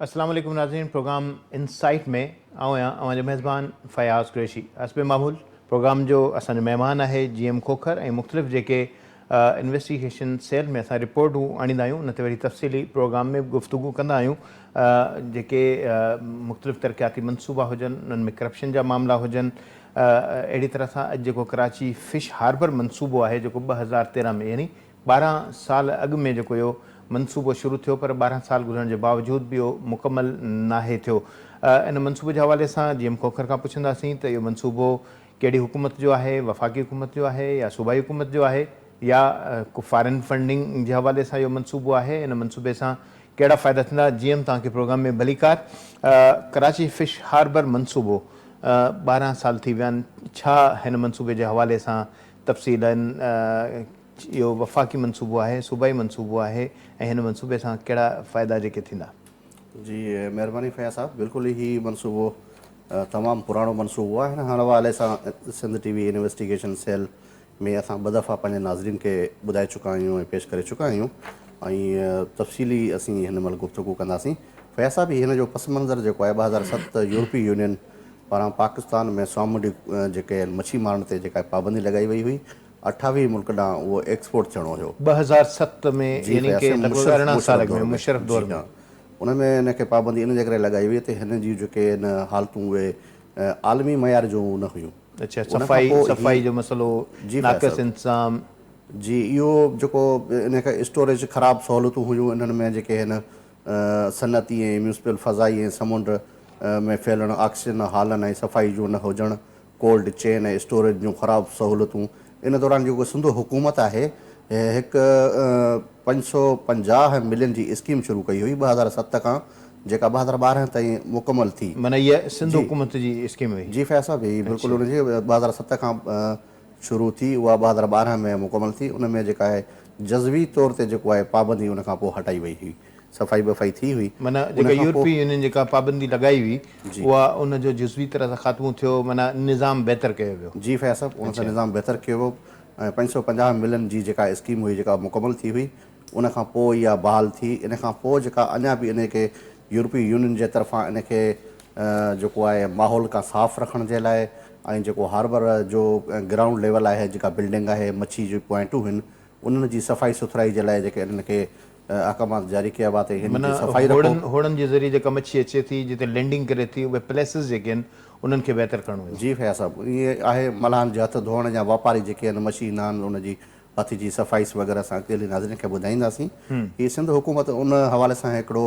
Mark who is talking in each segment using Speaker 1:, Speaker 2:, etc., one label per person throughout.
Speaker 1: अस्सलाम वालेकुम नाज़रीन। प्रोग्राम इनसाइट में आवां मेज़बान फ़याज़ कुरैशी। हस्ब मामूल प्रोग्राम जो असांजो महिमान है GM खोखर ऐं मुख़्तलिफ़ जेके इन्वेस्टिगेशन सेल में असां रिपोर्टूं आणींदा आहियूं, उन ते वरी तफ़सीली प्रोग्राम में गुफ्तगू कंदा आहियूं। जेके मुख़्तलिफ़ तरक़ियाती मनसूबा हुजनि, उन्हनि में करप्शन जा मामला हुजनि। अहिड़ी तरह सां अॼु जेको कराची फ़िश हार्बर मनसूबो आहे जेको 2013 में यानी 12 साल अॻु में जेको इहो मनसूबो शुरू थियो, पर 12 साल गुज़रण जे बावजूद भी इहो मुकमल नाहे थियो। इन मनसूबे जे हवाले सां GM खोखर खां पुछंदासीं त इहो मनसूबो कहिड़ी हुकूमत जो आहे, वफ़ाक़ी हुकूमत जो आहे या सूबाई हुकूमत जो आहे, या को फॉरेन फंडिंग जे हवाले सां इहो मनसूबो आहे। इन मनसूबे सां कहिड़ा फ़ाइदा थींदा। GM तव्हांखे प्रोग्राम में भलीकार। कराची फ़िश हार्बर मनसूबो 12 साल थी विया आहिनि। छा हिन मनसूबे जे हवाले सां तफ़सील आहिनि? इहो वफ़ाक़ी मनसूबो आहे, सूबाई मनसूबो आहे, ऐं हिन मनसूबे सां कहिड़ा फ़ाइदा जेके थींदा?
Speaker 2: जी महिरबानी फैज़ साहब, बिल्कुलु ही मनसूबो तमामु पुराणो मनसूबो आहे। हिन हवाले सां सिंध TV इन्वेस्टिगेशन सेल में असां ॿ दफ़ा पंहिंजे नाज़रीन खे ॿुधाए चुका आहियूं ऐं पेश करे चुका आहियूं, ऐं तफ़सीली असीं हिन महिल गुफ़्तगू कंदासीं। फैज़ साहब, हिन जो पस मंज़र जेको आहे 2007 यूरोपीय यूनियन पारां पाकिस्तान में सामुंडी जेके मच्छी मारण ते जेका पाबंदी लॻाई वई हुई, 28 मुल्क ॾांहुं उहो एक्सपोर्ट थियणो हुयो
Speaker 1: 2007 में, यानी कि लॻभॻि 18 साल में, मुशर्रफ दौर में।
Speaker 2: उन में हिनखे पाबंदी इन जे करे लॻाई हुई त हिन जी जेके हिन हालतूं उहे आलमी मयार जूं न हुयूं।
Speaker 1: अच्छा, सफ़ाई जो मसलो, नाक़िस इंतज़ाम।
Speaker 2: जी, इहो जेको इनखे स्टोरेज ख़राबु सहूलियतूं हुयूं इन्हनि में, जेके हिन सनअती ऐं म्यूनिसिपल फ़ज़ाई ऐं समुंड में फैलणु, ऑक्सीजन हालनि ऐं सफ़ाई जो न हुजणु, कोल्ड चेन ऐं स्टोरेज जूं ख़राबु सहूलियतूं। इन दौरान जेको सिंध हुकूमत आहे हिकु 550 मिलियन जी स्कीम शुरू कई हुई 2007 खां, जेका 2012 ताईं मुकमल थी।
Speaker 1: माना इहा सिंध हुकूमत जी स्कीम हुई?
Speaker 2: जी फैज़ साहब, ही बिल्कुलु उनजी 2007 खां शुरू थी, उहा 2012 में मुकमल थी। उन में जेका आहे जज़वी तौर ते जेको आहे पाबंदी उन खां पोइ हटाई वई हुई, सफ़ाई वफ़ाई थी हुई।
Speaker 1: माना जेका यूरोपीय यूनियन जेका पाबंदी लॻाई हुई, उहा उनजो जुज़वी तरह सां ख़ात्मो थियो, माना निज़ाम बहितर कयो वियो।
Speaker 2: जी फैज़ साहब, उन सां निज़ाम बहितर कयो वियो ऐं 550 मिलियन जी जेका स्कीम हुई जेका मुकमल थी हुई, उन खां पोइ इहा बहाल थी। इन खां पोइ जेका अञा बि इनखे यूरोपीय यूनियन जे तरफ़ां इनखे जेको आहे माहौल खां साफ़ु रखण जे लाइ, ऐं जेको हार्बर जो ग्राउंड लेवल आहे, जेका बिल्डिंग आहे, मच्छी जी पॉइंटूं आहिनि, उन्हनि जी सफ़ाई सुथराई जे लाइ जेके इन्हनि अहकामात जारी कया हुआ।
Speaker 1: माना होड़नि जे ज़रिए जेका मच्छी अचे थी, जिते लैंडिंग करे थी, उहे प्लेसिस जेके आहिनि उन्हनि खे बहितर करणो हुयो।
Speaker 2: जी फैज़ साहब, इहे आहे मल्हान जे हथ धोअण जा वापारी जेके आहिनि, मच्छी ईंदा आहिनि, उनजी हथ जी सफ़ाई वग़ैरह असां अॻिते नाज़रीन खे ॿुधाईंदासीं। हीअ सिंध हुकूमत उन हवाले सां हिकिड़ो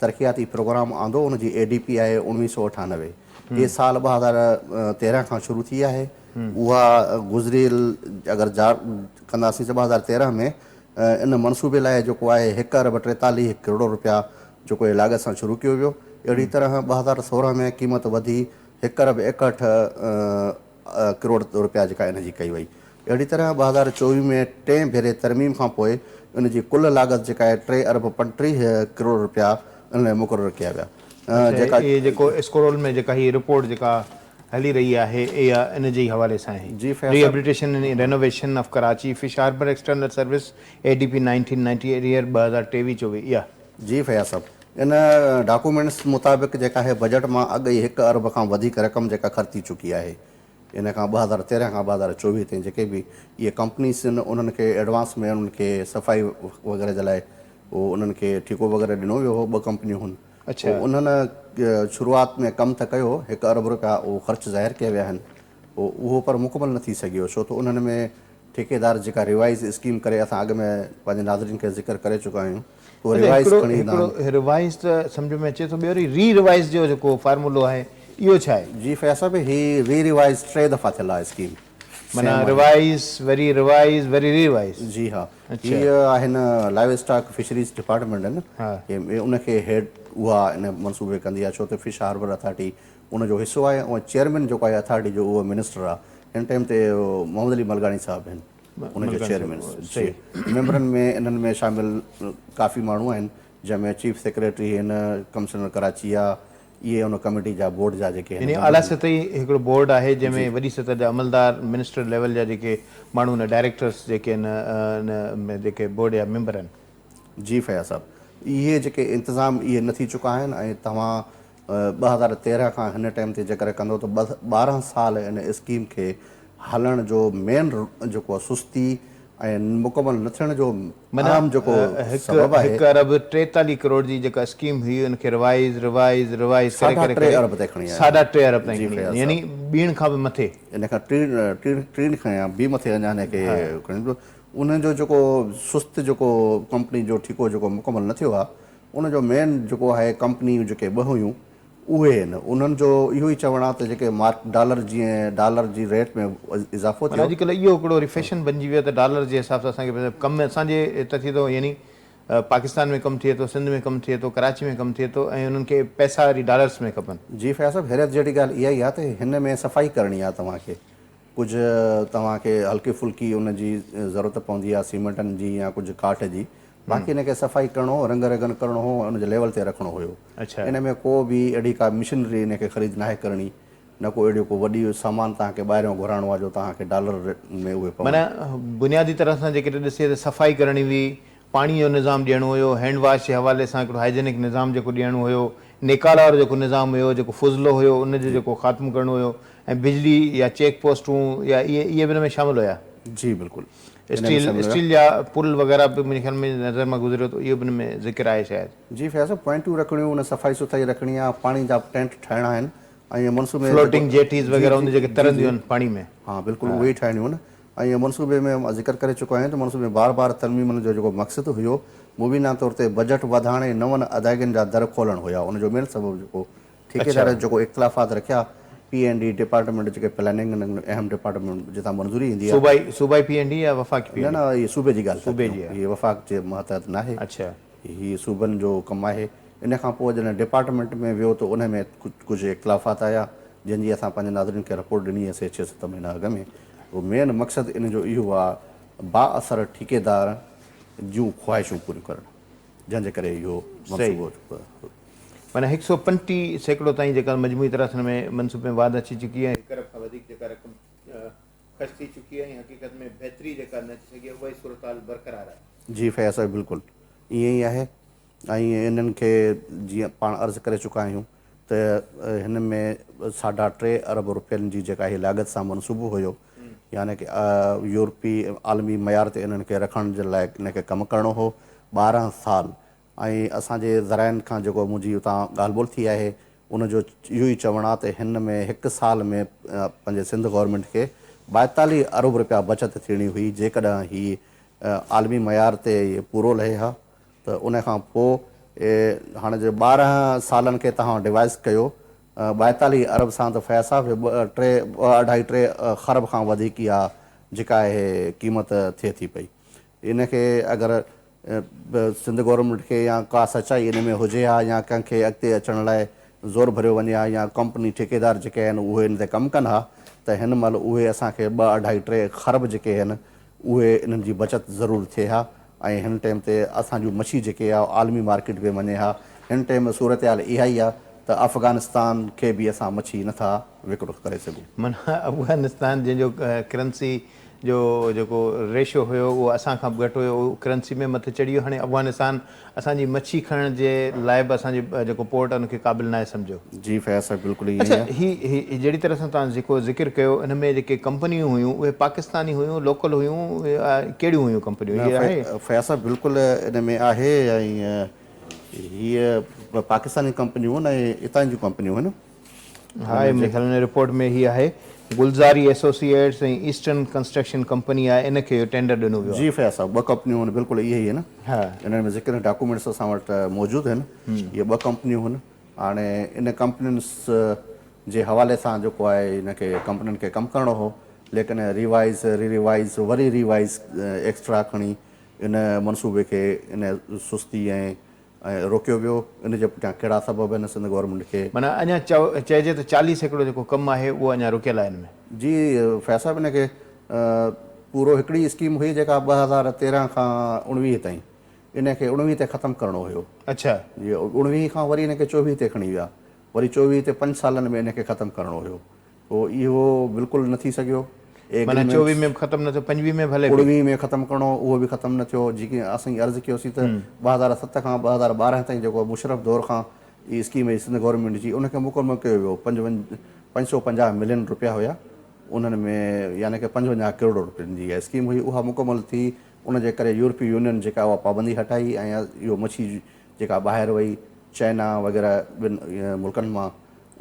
Speaker 2: तरक़ियाती प्रोग्राम आंदो, उनजी ADP आहे 1998। इहे साल 2013 खां शुरू थी आहे। उहा गुज़िरियल अगरि कंदासीं त 2013 में इन मनसूबे लाइ जेको आहे 1 अरब 43 करोड़ रुपया जेको लाॻत सां शुरू कयो वियो। अहिड़ी तरह 2016 में क़ीमत वधी 1 अरब 61 करोड़ रुपया जेका इनजी कई वई। अहिड़ी तरह 2024 में 3 भेरे तरमीम खां पोइ इनजी कुल लाॻत जेका आहे 3 अरब 35 करोड़ रुपया इन लाइ मुक़ररु कया विया।
Speaker 1: जेका इहे जेको स्क्रोल में जेका हीअ रिपोर्ट जेका हली रही आहे, इहा इन जे हवाले सां आहे, rehabilitation and renovation of Karachi fish harbour external service ADP 1998 year 2023-24। इहा
Speaker 2: जी फैज़ साहब, इन डॉक्यूमेंट्स मुताबिक़ जेका आहे बजट मां अॻु ई 1 अरब खां वधीक रक़म जेका ख़र्च थी चुकी आहे। इन खां 2013 खां 2024 ताईं जेके बि इहे कंपनीस आहिनि, उन्हनि खे एडवांस में उन्हनि खे सफ़ाई वग़ैरह जे लाइ उहो उन्हनि खे ठेको वग़ैरह ॾिनो वियो हो। 2 कंपनियूं हुन, उन्हनि शुरूआति में कमु त कयो, 1 अरब रुपया उहो ख़र्च ज़ाहिर कया विया आहिनि, उहो पर मुकमल न थी सघियो, छो त उन्हनि में ठेकेदार जेका रिवाइज़ स्कीम करे असां अॻु में पंहिंजे नाज़रीन खे ज़िक्र करे चुका आहियूं।
Speaker 1: रिवाइज़ त सम्झ में अचे थो, ॿियो वरी रिवाइज़ जो जेको फार्मूलो आहे इहो छा आहे?
Speaker 2: जी फैज़ साहब, ही रिवाइज़ 3 दफ़ा थियल आहे स्कीम।
Speaker 1: माना रिवाइज़ वरी रिवाइज़ वरी रिवाइज़।
Speaker 2: जी हा, हीअ आहिनि लाइव स्टॉक फिशरीज़ डिपार्टमेंट आहिनि, उनखे हेड उहा इन मनसूबे कंदी आहे, छो त फ़िश हार्बर अथॉरिटी उनजो हिसो आहे ऐं चेयरमैन जेको आहे अथॉरिटी जो उहो मिनिस्टर आहे। हिन टाइम ते मोहम्मद अली मलगानी साहिबु आहिनि उनजो चेयरमैन। मेंबरनि में इन्हनि में शामिल काफ़ी माण्हू आहिनि, जंहिंमें चीफ सेक्रेटरी हिन कमिश्नर कराची आहे, इहे उन कमेटी जा बोर्ड जा जेके आहिनि।
Speaker 1: आला सतही हिकिड़ो बोर्ड आहे जंहिंमें वॾी सतह जा अमलदार, मिनिस्टर लेवल जा जेके माण्हू आहिनि, डायरेक्टर्स जेके आहिनि, जेके बोर्ड जा मेंबर आहिनि।
Speaker 2: जी फैज़ साहब, इहे जेके इंतिज़ाम इहे न थी चुका आहिनि ऐं तव्हां 2013 खां हिन टाइम ते जेकर कंदो त 12 साल इन स्कीम खे हलण जो मेन जेको आहे सुस्ती ऐं मुकमल न थियण जो आम जेको सबबु आहे
Speaker 1: 1 अरब 43 करोड़ जी जेका स्कीम हुई उनखे रिवाइज़ करे करे
Speaker 2: 3.5 अरब ते खणी आया
Speaker 1: 3.5 अरब ताईं खणी आया, यानी ॿीण खां बि मथे,
Speaker 2: इन खां टीण खां या ॿी मथे अञा हिनखे उन्हनि जो जेको सुस्त जेको कंपनी जो ठीको जेको मुकमल न थियो आहे उनजो मेन जेको आहे कंपनी जेके ॿ हुयूं उहे आहिनि उन्हनि जो इहो ई चवणु आहे त जेके डॉलर जीअं डॉलर जी रेट में इज़ाफ़ो थियो।
Speaker 1: अॼुकल्ह इहो हिकिड़ो रिफेशन बणिजी वियो आहे त डॉलर जे हिसाब सां असांखे कमु असांजे हिते थिए थो, यानी पाकिस्तान में कमु थिए थो, सिंध में कमु थिए थो, कराची में कमु थिए थो ऐं उन्हनि खे पैसा वरी डॉलर्स में खपनि।
Speaker 2: जी फैज़ साहब, हैरत जहिड़ी ॻाल्हि इहा ई आहे त हिन में सफ़ाई करणी आहे तव्हांखे, कुझु तव्हांखे हल्की फुल्की उनजी ज़रूरत पवंदी आहे सीमेंटनि जी या कुझु काठ जी, बाक़ी हिनखे सफ़ाई करिणो हो, रंग रगन करिणो हो, उनजे लेवल ते रखिणो हुयो।
Speaker 1: अच्छा,
Speaker 2: इन में को बि अहिड़ी का मशीनरी इनखे ख़रीद नाहे करणी, न को अहिड़ो को वॾी सामान तव्हांखे ॿाहिरियों घुराइणो आहे जो तव्हांखे डॉलर में उहे
Speaker 1: माना बुनियादी तरह सां जेके ॾिसे त सफ़ाई करणी हुई, पाणी जो निज़ाम ॾियणो हुयो, हैंड वॉश जे हवाले सां हिकिड़ो हाइजेनिक निज़ाम जेको ॾियणो हुयो, निकाला वारो जेको निज़ाम हुयो, जेको फुज़लो हुयो उनजो जेको ख़ात्मो करिणो हुयो, ऐं बिजली या चेक पोस्टूं या इहे बि हिन में शामिलु हुया।
Speaker 2: जी बिल्कुलु,
Speaker 1: स्टील जा पुल वग़ैरह बि मुंहिंजे ख़्याल में नज़र मां गुज़रियो त इहो बि हिन में ज़िक्र आहे शायदि।
Speaker 2: जी फैज़, पॉइंटूं रखणियूं, उन सफ़ाई सुथराई रखणी आहे, पाणी जा टैंट ठाहिणा आहिनि ऐं मनसूबे
Speaker 1: फ्लोटिंग जेटीज़ वग़ैरह उन जेके तरंदियूं आहिनि पाणी में,
Speaker 2: हाँ बिल्कुलु उहे ई ठाहिणियूं आहिनि। ऐं मनसूबे में मां ज़िक्र करे चुको आहियां त मनसूबे में बार बार तरमीमनि जो जेको मक़सदु हुयो मुबीना तौर ते बजट वधाइण, नवनि अदायगियुनि जा दर खोलणु हुया। उनजो मेन सबबु जेको ठेकेदार जेको इख़्तिलाफ़ात रखिया, P&D डिपार्टमेंट जेके प्लानिंग अहम डिपार्टमेंट जितां मंज़ूरी ईंदी आहे,
Speaker 1: सूबाई P&D या वफ़ाक़ी
Speaker 2: न न इहे सूबे जी ॻाल्हि,
Speaker 1: सूबे जी आहे,
Speaker 2: इहे वफ़ाक़ जे महतहत न आहे।
Speaker 1: अच्छा,
Speaker 2: हीअ सूबनि जो कमु आहे। इन खां पोइ जॾहिं डिपार्टमेंट में वियो त उन में कुझु इख़्तिलाफ़ात आया जंहिंजी असां पंहिंजे नाज़रीन खे रिपोर्ट ॾिनी हुईसीं 6-7 महीना अॻु में। उहो मेन मक़सदु इन जो इहो आहे बाअसर ठेकेदार जूं ख़्वाहिशूं पूरियूं करणु, जंहिंजे करे इहो मंसूबो
Speaker 1: माना 135% ताईं जेका मजमूई तरह सां में मनसूबे में वाध अची चुकी आहे, 1 अरब खां वधीक जेका रक़म ख़र्च थी चुकी आहे, हक़ीक़त में बहितरी जेका न थी सघी आहे उहा ई सूरत हाल बरक़रार आहे।
Speaker 2: जी फैज़ साहब, बिल्कुलु ईअं ई आहे। ऐं इन्हनि खे जीअं पाण अर्ज़ु करे चुका आहियूं त हिन में 3.5 अरब रुपयनि जी जेका हीअ लागत सां मनसूबो हुयो, यानी कि यूरोपी आलमी मयार ते इन्हनि खे रखण जे लाइ इनखे कमु करिणो हो 12 साल। ऐं असांजे ज़राइनि खां जेको मुंहिंजी उतां ॻाल्हि ॿोल थी आहे उनजो इहो ई चवणु आहे त हिन में 1 साल में पंहिंजे सिंध गवर्नमेंट खे 42 अरब रुपया बचति थियणी हुई जेकॾहिं हीअ आलमी मयार ते इहे पूरो लहे हा। त उन खां पोइ हाणे जे 12 सालनि खे तव्हां डिवाइस कयो 42 अरब सां, त फैज़ साहब 2.5-3 खरब खां वधीक इहा जेका आहे क़ीमत थिए थी पई। इनखे अगरि सिंध गवर्नमेंट खे या का सचाई इन में हुजे हा या कंहिंखे अॻिते अचण लाइ ज़ोर भरियो वञे हा या कंपनी ठेकेदार जेके आहिनि उहे इन ते कमु कनि हा त हिन महिल उहे असांखे 2-2.5-3 खरब जेके आहिनि उहे इन्हनि जी बचति ज़रूरु थिए हा। ऐं हिन टाइम ते असांजूं मच्छी जेके आहे आलमी मार्केट में वञे हा। हिन टाइम सूरत हाल इहा ई आहे त अफ़गानिस्तान खे बि असां मच्छी नथा विकिरो करे सघूं।
Speaker 1: माना अफ़गानिस्तान जंहिंजो करंसी जो जेको रेशो हुयो उहो असां खां बि घटि हुयो, उहो करंसी में मथे चढ़ी वियो। हाणे अफ़गानिस्तान असांजी मच्छी खणण जे लाइ बि असांजे जेको पोर्ट आहे उनखे क़ाबिल न आहे सम्झो।
Speaker 2: जी फैज़ साहब, बिल्कुलु ईअं
Speaker 1: अच्छा,
Speaker 2: ई आहे।
Speaker 1: ही जहिड़ी तरह सां तव्हां जेको ज़िक्र कयो इन में जेके कंपनियूं हुयूं उहे पाकिस्तानी हुयूं, लोकल हुयूं, कहिड़ियूं हुयूं कंपनियूं? हीअ आहे
Speaker 2: फैज़ साहब बिल्कुलु इन में आहे। ऐं हीअ पाकिस्तानी कंपनियूं आहिनि ऐं हितां जूं कंपनियूं आहिनि।
Speaker 1: हा, मुंहिंजे ख़्याल में रिपोर्ट में हीअ आहे गुलज़ारी एसोसिएट्स ऐं ईस्टर्न कंस्ट्रक्शन कंपनी आहे, इनखे इहो टेंडर ॾिनो वियो आहे।
Speaker 2: जी फैज़ साहब, 2 कंपनियूं आहिनि, बिल्कुलु इहे ई आहिनि।
Speaker 1: हा,
Speaker 2: इन्हनि में ज़िक्र डॉक्यूमेंट्स असां वटि मौजूदु आहिनि। इहे 2 कंपनियूं आहिनि। हाणे इन कंपनियुनि जे हवाले सां जेको आहे इनखे कंपनियुनि खे कमु करिणो हो, लेकिन रिवाइज़ वरी रिवाइज़ एक्स्ट्रा खणी इन मनसूबे खे इन सुस्ती ऐं रोकियो वियो। इन जे पुठियां कहिड़ा सबब आहिनि सिंध गवर्नमेंट खे?
Speaker 1: माना अञा चइजे त 40% जेको कमु आहे उहो अञा रुकियल आहे हिन में।
Speaker 2: जी फैज़ साहब, इनखे पूरो हिकिड़ी स्कीम हुई जेका 2013 खां 19 ताईं, इनखे 19 ते ख़तमु करिणो हुयो।
Speaker 1: अच्छा,
Speaker 2: जी 19 खां वरी इनखे 24 ते खणी विया, वरी 24 ते 5 सालनि में इनखे ख़तमु करिणो हुयो। पोइ इहो बिल्कुलु न थी सघियो।
Speaker 1: माना 24 में ख़त्म न थियो 25 में भले
Speaker 2: 19 में ख़त्मु करिणो उहो बि ख़त्मु न थियो। जेकी असां अर्ज़ु कयोसीं त 2007 खां 2012 ताईं जेको मुशरफ दौर खां इहा स्कीम हुई सिंध गवर्नमेंट जी, उनखे मुकमल कयो वियो। 550 मिलियन रुपया हुया उन्हनि में, यानी कि 55 करोड़ रुपयनि जी इहा स्कीम हुई। उहा मुकमल थी, उनजे करे यूरोपीय यूनियन जेका उहा पाबंदी हटाई ऐं इहो मच्छी जेका ॿाहिरि वई चाइना वग़ैरह ॿिनि मुल्कनि मां,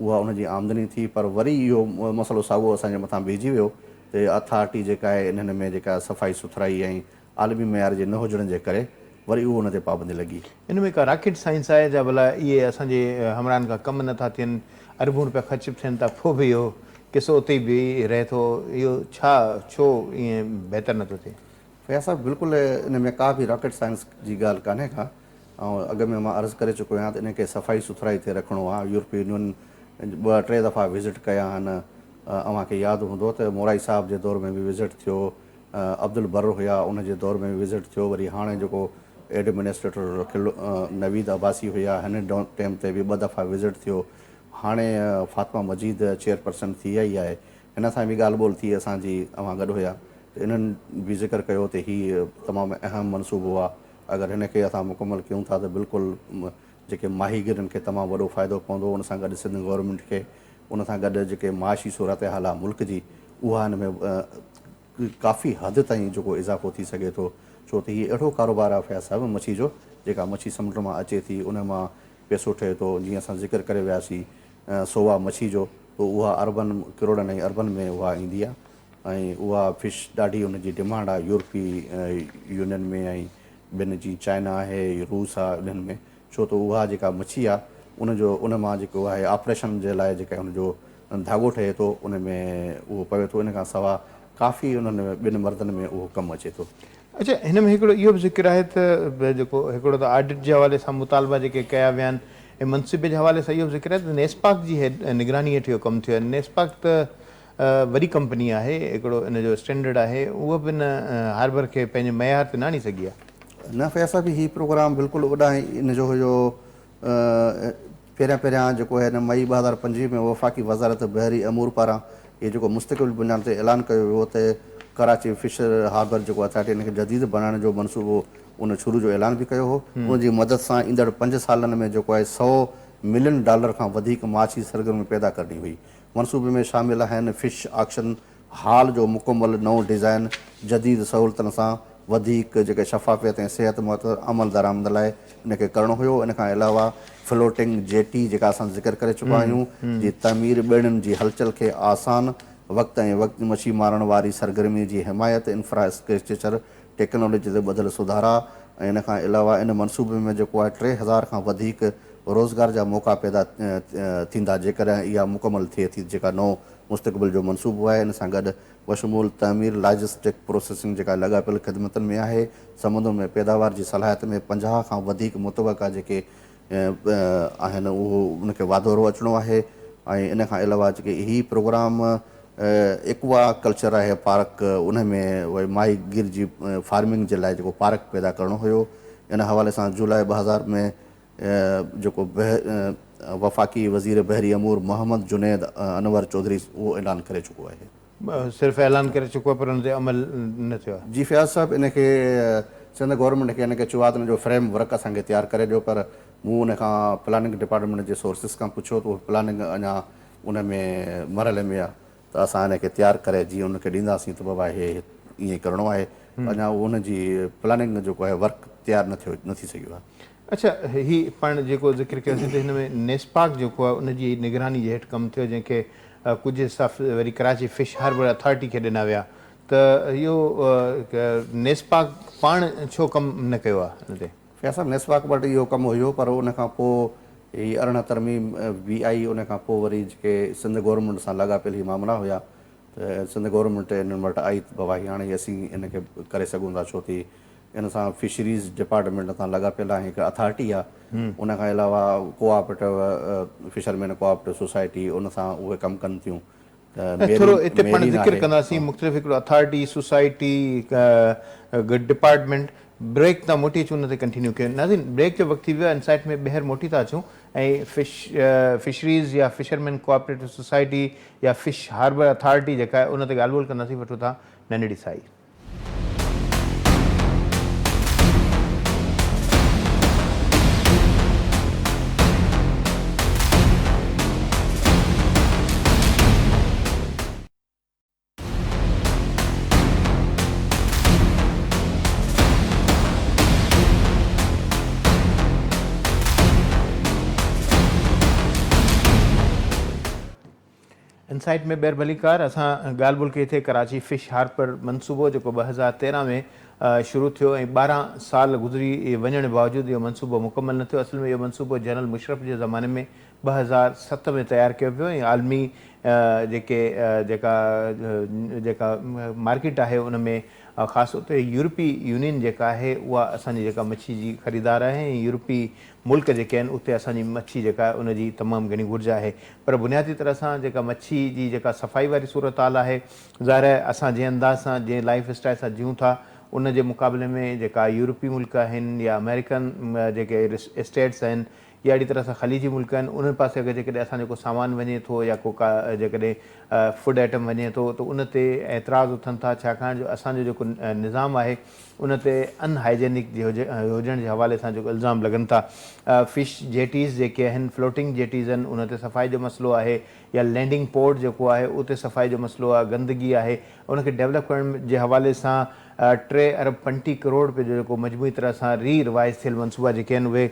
Speaker 2: उहा उनजी आमदनी थी। पर वरी इहो मसइलो साॻियो असांजे मथां बीहजी वियो त अथॉरिटी जेका आहे इन्हनि में जेका सफ़ाई सुथराई ऐं आलमी मयार जे न हुजण जे करे वरी उहो उन ते पाबंदी लॻी।
Speaker 1: इन में का रॉकेट साइंस आहे जा भला इहे असांजे हमराहनि खां कमु नथा थियनि, अरबूं रुपया ख़र्च थियनि था, पोइ बि इहो किसो उते ई बि रहे थो, इहो छा छो ईअं बहितरु नथो थिए?
Speaker 2: फैज़ साहब बिल्कुलु इन में का बि रॉकेट साइंस जी ॻाल्हि कान्हे का। ऐं अॻ में मां अर्ज़ु करे चुको आहियां त इनखे सफ़ाई सुथराई ते रखिणो आहे। यूरोपीय यूनियन 2-3 दफ़ा विज़िट कया आहिनि। अव्हांखे यादि हूंदो त मोराई साहब जे दौर में बि विज़िट थियो, अब्दुल बर हुया उनजे दौर में बि विज़िट थियो। वरी हाणे जेको एडमिनिस्ट्रेटर नवीद अब्बासी हुया, हिन टाइम ते बि 2 दफ़ा विज़िट थियो। हाणे फातिमा मजीद चेयरपर्सन थी आई आहे, हिन सां बि ॻाल्हि ॿोल थी असांजी, अव्हां गॾु हुया त इन्हनि बि ज़िक्र कयो त हीअ तमामु अहम मनसूबो आहे। अगरि हिनखे असां मुकमल कयूं था त बिल्कुलु जेके माहीगिरनि खे तमामु वॾो फ़ाइदो पवंदो। उन सां गॾु सिंध गवर्नमेंट खे, उन सां गॾु जेके माशी सूरत हाल आहे मुल्क जी, उहा हिन में काफ़ी हद ताईं जेको इज़ाफ़ो थी सघे थो। छो त हीअ अहिड़ो कारोबार आहे फैज़ साहिबु मच्छी जो, जेका मच्छी समुंड मां अचे थी उन मां पैसो ठहे थो। जीअं असां ज़िक्र करे वियासीं सोवा मच्छी जो, त उहा अरबन किरोड़नि ऐं अरबन में उहा ईंदी आहे ऐं उहा फिश ॾाढी उनजी डिमांड आहे यूरोपीय यूनियन में ऐं ॿिनि जी चाइना आहे, रूस आहे, इन्हनि में। छो त उहा जेका मच्छी आहे उन मां जेको आहे ऑपरेशन जे लाइ जेका उनजो धाॻो ठहे थो उन में उहो पवे थो। इन खां सवाइ काफ़ी उन्हनि 2 मर्दनि में उहो कमु अचे थो।
Speaker 1: अच्छा, हिन में हिकिड़ो इहो बि ज़िक्र आहे त जेको हिकिड़ो त ऑडिट जे हवाले सां मुतालबा जेके कया विया आहिनि ऐं मनसूबे जे हवाले सां इहो बि ज़िक्र आहे त नेस्पाक जी निगरानी हेठि इहो कमु थियो आहे। नेस्पाक त वॾी कंपनी आहे, हिकिड़ो इन जो स्टैंडर्ड आहे, उहा बि इन हार्बर खे पंहिंजे मयार ते न आणे सघी आहे।
Speaker 2: न फैसा बि हीउ प्रोग्राम बिल्कुलु उॾाई इन जो हुयो। पहिरियां जेको आहे न मई 2025 में वफ़ाक़ी वज़ारत बहरी अमूर पारां इहो जेको मुस्तक़बिल बुनियाद ते ऐलान कयो वियो त कराची फिशर हार्बर जेको अथॉरिटी हिनखे जदीद बणाइण जो मनसूबो उन शुरू जो ऐलान बि कयो हो। उनजी मदद सां ईंदड़ 5 सालनि में जेको आहे $100 मिलियन खां वधीक माछी सरगर्मी पैदा करणी हुई। मनसूबे में शामिल आहिनि फिश ऑक्शन हाल जो मुकमल नओं डिज़ाइन, जदीद सहूलियतुनि सां वधीक जेके शफ़ाफ़ियत ऐं सिहतमंद अमल दरामद लाइ इनखे करिणो हुयो। इन खां अलावा फ्लोटिंग जेटी जेका असां ज़िक्र करे चुका आहियूं जी तमीर, ॿेड़ियुनि जी हलचल खे आसान, वक़्त ऐं वक़्त मच्छी मारण वारी सरगर्मी जी हिमायत, इंफ्रास्ट्रक्चर टेक्नोलॉजी ते ॿधल सुधारा। ऐं इन खां अलावा इन मनसूबे में जेको आहे 3000 खां वधीक रोज़गार जा मौक़ा पैदा थींदा जेकॾहिं इहा मुकमल थिए थी। जेका नओं मुस्तक़बिल जो मनसूबो आहे इन सां गॾु बशमूल तमीर, लॉजिस्टिक प्रोसेसिंग जेका लॻापियल ख़िदमतनि में आहे, समुंड में पैदावार जी सलाहियत में 50 खां वधीक मुतवक़ा जेके आहिनि उहो उनखे वाधोरो अचिणो आहे। ऐं इन खां अलावा जेके हीउ प्रोग्राम एक्वा कल्चर आहे पार्क, उन में वरी माही गिर जी फार्मिंग जे लाइ जेको पार्क पैदा करिणो हुयो। इन हवाले सां जुलाई 2000 में जेको वफ़ाक़ी वज़ीर बहरी अमूर मोहम्मद जुनैद अनवर चौधरी उहो ऐलान करे चुको आहे।
Speaker 1: सिर्फ़ु ऐलान करे चुको आहे पर हुन ते अमल न थियो आहे।
Speaker 2: जी फयाज़ साहिबु, इनखे सिंध गवर्नमेंट खे इनखे चयो आहे त हिनजो फ्रेम वर्क असांखे तयारु करे ॾियो, पर मूं उन खां प्लानिंग डिपार्टमेंट जे सोर्सिस खां पुछियो त उहो प्लानिंग अञा उन में मरहले में आहे त असां इनखे तयारु करे जीअं उनखे ॾींदासीं त बाबा इहे ईअं करिणो आहे। अञा उनजी प्लानिंग जेको आहे वर्क तयारु न थी सघियो आहे।
Speaker 1: अच्छा, हीउ पाण जेको ज़िक्र कयोसीं त हिन में नेस्पाक जेको आहे उनजी निगरानी जे हेठि कमु थियो, जंहिंखे कुझु हिसा वरी कराची फिश हार्बर अथॉरिटी खे ॾिना विया। त इहो नेस्पाक पाण छो कमु न कयो आहे हिन ते?
Speaker 2: फैज़ साहिबु, नेस्पाक वटि इहो कमु हुयो, पर उन खां पोइ हीअ 18 तरमीम बि आई। उन खां पोइ वरी जेके सिंध गवर्नमेंट सां लाॻापियल हीअ मामला हुया त सिंध गवर्नमेंट इन्हनि वटि आई त बाबा हाणे असीं इनखे करे सघूं था, छो त इन सां फिशरीज़ डिपार्टमेंट सां लाॻापियल आहे हिकु अथॉरिटी आहे। उन खां अलावा कोऑपरेटिव फिशरमैन कोऑपरेटिव सोसाइटी उन सां उहे कमु कनि थियूं।
Speaker 1: थोरो हिते पाण ज़िक्र कंदासीं मुख़्तलिफ़ हिकिड़ो अथॉरिटी, सोसाइटी, डिपार्टमेंट। ब्रेक तां मोटी अचूं हुन ते कंटिन्यू कयूं। नाज़रीन, ब्रेक जो वक़्तु थी वियो आहे। इनसाइट में ॿीहर मोटी था अचूं। ऐं फिशरीज़ या फिशरमैन कोऑपरेटिव सोसाइटी या फिश हार्बर अथॉरिटी जेका आहे उन ते ॻाल्हि ॿोल कंदासीं। वठो था नंढड़ी साई। इनसाइट में ॿेर भलीकार असां ॻाल्हि ॿोल कई थिए कराची फिश हार्बर मनसूबो जेको 2013 में शुरू थियो ऐं 12 साल गुज़री वञण जे बावजूदि इहो मनसूबो मुकमल न थियो। असल में इहो मनसूबो जनरल मुशरफ जे ज़माने में 2007 में तयारु कयो वियो ऐं आलमी जेका मार्केट आहे उन में ख़ासि तौर ते यूरोपी यूनियन जेका आहे उहा असांजी जेका मच्छी जी ख़रीदार आहे ऐं यूरोपी मुल्क जेके आहिनि उते असांजी मच्छी जेका आहे उनजी तमामु घणी घुर्ज आहे। पर बुनियादी तरह सां जेका मच्छी जी जेका सफ़ाई वारी सूरत हाल आहे, ज़ाहिर आहे असां जंहिं अंदाज़ सां जंहिं लाइफ स्टाइल सां जियूं था उन जे मुक़ाबले में जेका यूरोपी मुल्क आहिनि या अमेरिकन जेके स्टेट्स आहिनि या अहिड़ी तरह सां ख़लीजी मुल्क आहिनि उन्हनि पासे अगरि जेकॾहिं असांजो को सामान वञे थो या को जेकॾहिं फूड आइटम वञे थो त उन ते एतिराज़ उथनि था, छाकाणि जो असांजो जेको निज़ाम आहे उन ते अनहाइजेनिक हुजण जे हवाले सां जेको इल्ज़ाम लॻनि था। फिश जेटीज़ जेके आहिनि, फ्लोटिंग जेटीज़ आहिनि, उन ते सफ़ाई जो मसइलो आहे या लैंडिंग पोर्ट जेको आहे उते सफ़ाई जो मसइलो आहे, गंदगी आहे। उनखे डेवलप करण जे हवाले सां 3 अरब 35 करोड़ रुपए जो जेको मजमूई तरह सां रिवाइज़ थियल मनसूबा जेके आहिनि उहे